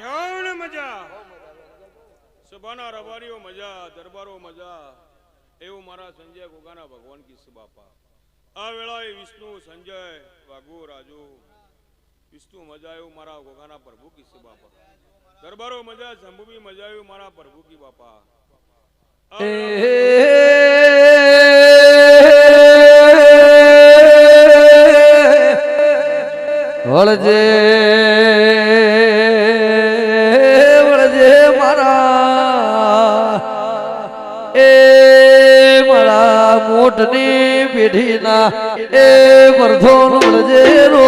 રિહાવણ મજા સભાના રબારીઓ મજા દરબારો મજા એવું મારા સંજય ગોગાના ભગવાન કી બાપા આ વેળાએ વિષ્ણુ સંજય વાઘુ રાજુ વિષ્ણુ મજા એવું મારા ગોગાના પ્રભુ કી બાપા દરબારો મજા શંભુબી મજા એવું મારા પ્રભુ કી બાપા વળજે વળજે મારા મારા મોટની પેઢીના વર્ધો વળજે રો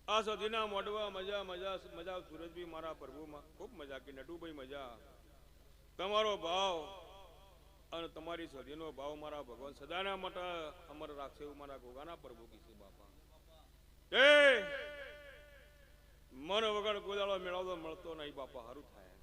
આ સદીના મોઢવા મજા મજા મજા સુરજભી મારા પ્રભુમાં ખૂબ મજા કી નટુભાઈ મજા તમારો ભાવ અને તમારી સદીનો ભાવ મારા ભગવાન સદાના માટે અમર રાખશે એવું મારા ગોગાના પ્રભુ કી બાપા એ મન વગર ગોદાળો મેળવતો મળતો નહીં બાપા સારું થાય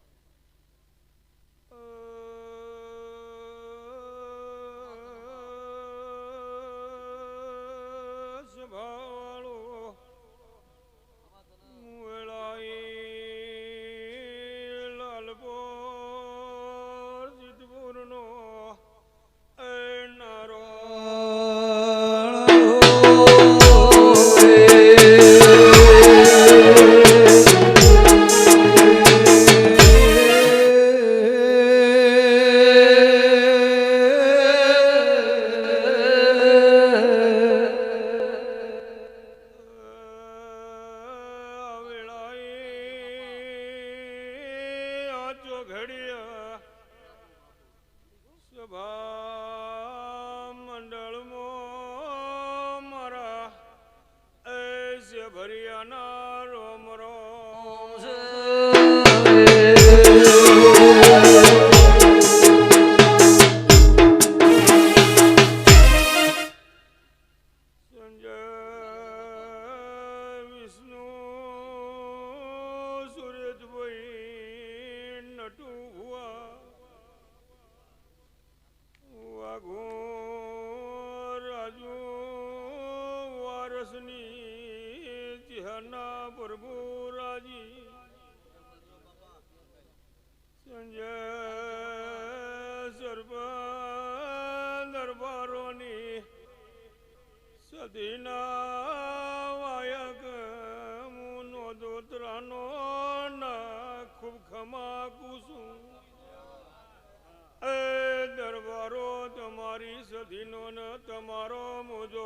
દરબારો તમારી સદીનો ને તમારો મોજો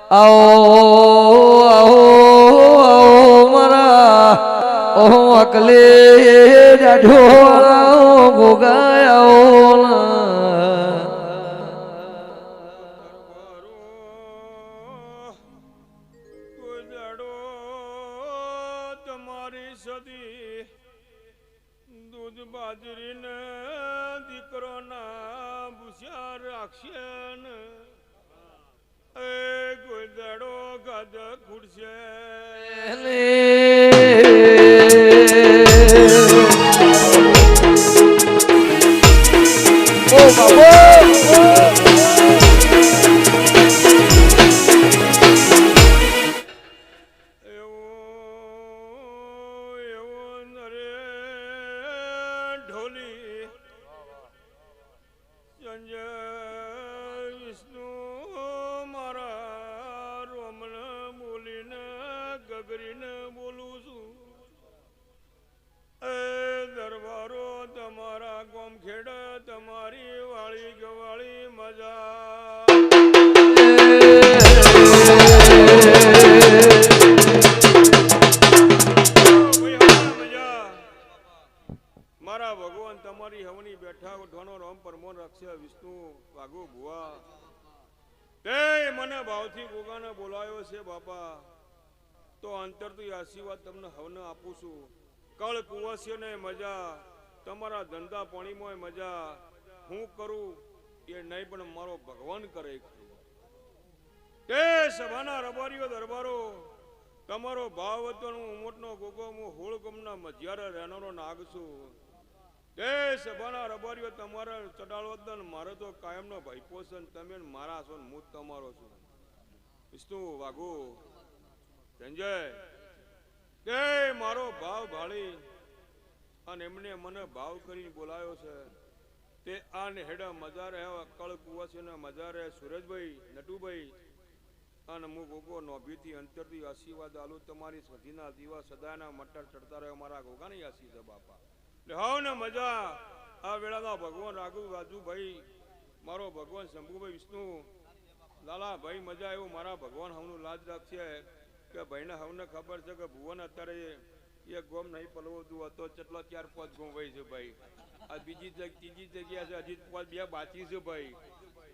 आओ आओ आओ मरा ઓહો અકલે જાઢો ભોગાયો ગુજડો તમારી સદી દૂધ બાજરીને દીકરો ના ભૂસ્યા રાખશે ને એ ગુજડો ગદ ખુડશે ઓ બાબો સંજય વિષ્ણુ મારા રોમન બોલીને ગગરીને બોલું છું એ દરબારો તમારા ગોમખેડ તમારી વાળી ગવાળી મજા મારા ભગવાન તમારી હવની બેઠા ઉઠવાનો રામ પરમોન રક્ષે વિષ્ણુ વાઘુ ભુવા તે મને ભાવથી ગોગાને બોલાયો છે બાપા તો અંતરથી આશીર્વાદ તમને હવને આપું છું કળ કુંવસીને મજા તમારા ધંધા પાણીમાં મજા હું કરું એ નહીં પણ મારો ભગવાન કરે તે સભાના રબારીઓ દરબારો તમારો ભાવ હતો હું ઉમટનો ગોગો હું હોળ ગમના મજિયારે રહેનારો નાગ છું તે સભાના રબારીઓ તમારા ચડાળો મારો તો કાયમનો ભાઈપો છે તમે મારા છો હું તમારો છું વિષ્ણુ વાઘુ સંજય તે મારો ભાવ ભાળી અને એમને મને ભાવ કરીને બોલાયો છે તે આ હેડા મજા રહે કળ કુવાસીને મજા રહે સુરેશભાઈ નટુભાઈ અને હું ગોગો નોભીથી અંતરથી આશીર્વાદ આલું તમારી સધીના દીવા સદાના મટર ચડતા રહ્યો મારા ગોગાની આશી છે બાપા હાવ ને મજા આ વેળાના ભગવાન રાજુભાઈ મારો ભગવાન શંભુભાઈ વિષ્ણુ લાલા ભાઈ મજા એવું મારા ભગવાન હવનું લાજ રાખશે કે ભાઈને હવને ખબર છે કે ભુવન અત્યારે એક ગોમ નહીં પલવતું હતો કેટલો 4-5 ગોમ ભાઈ છે ભાઈ આ બીજી ત્રીજી જગ્યા છે હજી 2 બાકી છે ભાઈ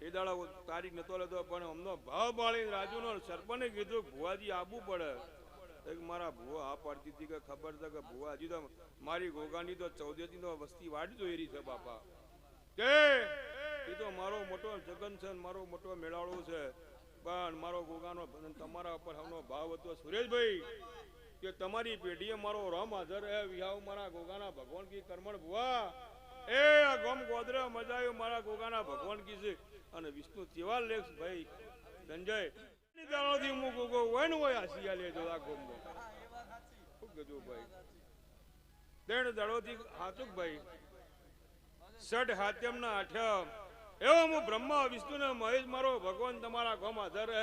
એ દાડા તારીખ નતો લેતો પણ અમનો ભાવ બાળી રાજુનો સરપંચે કીધું ભુવાજી આવવું પડે મારા ભુવા હા પાડતી હતી કે ખબર છે કે ભુવા હજી તો મારી ગોગાની તો 14 નો વસ્તી વાટ જોઈ રહી છે બાપા કે એ તો મારો મોટો જગન છે મારો મોટો મેળાળો છે પણ મારો ગોગાનો તમારા ઉપર હમનો ભાવ હતો સુરેશભાઈ કે તમારી પેઢીએ મારો રામ હાજર હે વિહાવ મારા ગોગાના ભગવાન કી કરમણ ભુવા એ આ ગોમ ગોદરે મજા આવ્યો મારા ગોગાના ભગવાન કી છે અને વિષ્ણુ કેવા લેખ ભાઈ સંજય દાડોથી હું ગોગો હોય ને હોય આસિયા લેજો આ ગોમો ખૂબ ગજુ ભાઈ દેણ દાડોથી હાચુક ભાઈ સઠ હાત્યમના આઠમ એવો હું બ્રહ્મા વિષ્ણુ ને મહેશ મારો ભગવાન તમારા ગોમ હાજર